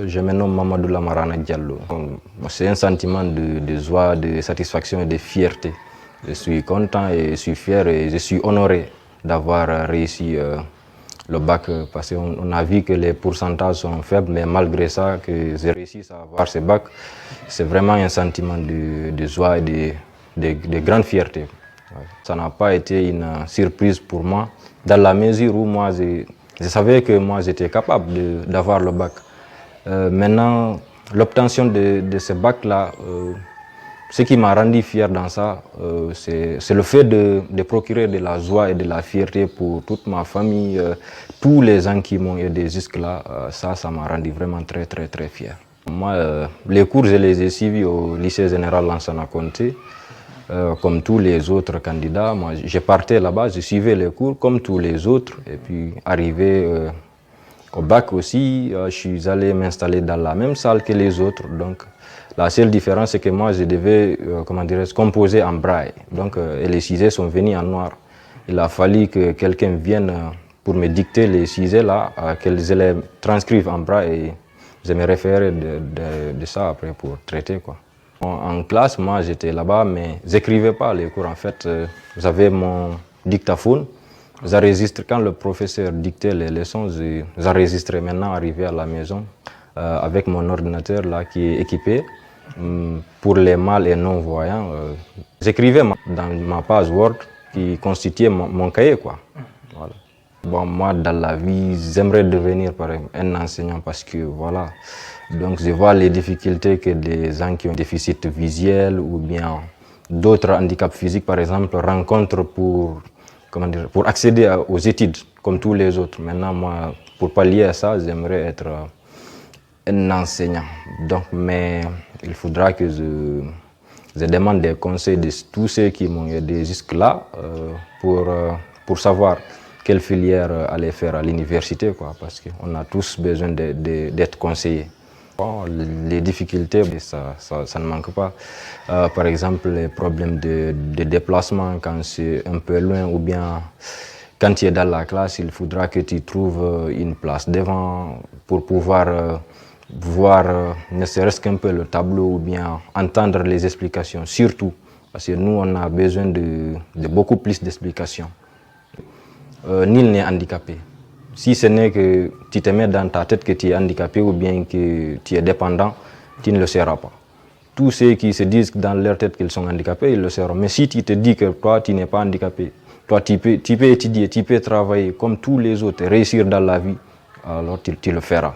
Je me nomme Mamadou Lamarana Diallo. C'est un sentiment de joie, de satisfaction et de fierté. Je suis content et je suis fier et je suis honoré d'avoir réussi le bac parce qu'on a vu que les pourcentages sont faibles, mais malgré ça, que j'ai réussi à avoir ce bac, c'est vraiment un sentiment de joie et de grande fierté. Ça n'a pas été une surprise pour moi, dans la mesure où moi, je savais que moi j'étais capable d'avoir le bac. Maintenant, l'obtention de ce bac-là, ce qui m'a rendu fier dans ça, c'est le fait de procurer de la joie et de la fierté pour toute ma famille, tous les gens qui m'ont aidé jusque-là. Ça m'a rendu vraiment très fier. Moi, les cours, je les ai suivis au lycée général Lansana Conté. Comme tous les autres candidats, moi, je partais là-bas, je suivais les cours comme tous les autres. Et puis, arrivé au bac aussi, je suis allé m'installer dans la même salle que les autres. Donc, la seule différence, c'est que moi, je devais composer en braille. Donc, et les sujets sont venus en noir. Il a fallu que quelqu'un vienne pour me dicter les sujets là, que je les transcrive en braille et je me référais de ça après pour traiter, quoi. En classe, moi, j'étais là-bas, mais j'écrivais pas les cours. En fait, j'avais mon dictaphone. J'enregistre quand le professeur dictait les leçons, j'enregistrais. Maintenant, arrivé à la maison, avec mon ordinateur là qui est équipé, pour les mal et non-voyants, j'écrivais dans ma page Word qui constituait mon cahier, quoi. Voilà. Bon, moi, dans la vie, j'aimerais devenir par exemple, un enseignant parce que, voilà, donc je vois les difficultés que des gens qui ont un déficit visuel ou bien d'autres handicaps physiques, par exemple, rencontrent pour accéder aux études, comme tous les autres. Maintenant, moi, pour pallier à ça, j'aimerais être un enseignant. Donc, mais il faudra que je demande des conseils de tous ceux qui m'ont aidé jusque-là pour savoir quelle filière aller faire à l'université, parce qu'on a tous besoin d'être conseillés. Bon, les difficultés, ça ne manque pas. Par exemple, les problèmes de déplacement quand c'est un peu loin ou bien quand tu es dans la classe, il faudra que tu trouves une place devant pour pouvoir voir ne serait-ce qu'un peu le tableau ou bien entendre les explications, surtout parce que nous, on a besoin de beaucoup plus d'explications. Nul n'est handicapé. Si ce n'est que tu te mets dans ta tête que tu es handicapé ou bien que tu es dépendant, tu ne le seras pas. Tous ceux qui se disent dans leur tête qu'ils sont handicapés, ils le seront. Mais si tu te dis que toi, tu n'es pas handicapé, toi, tu peux étudier, tu peux travailler comme tous les autres, réussir dans la vie, alors tu le feras.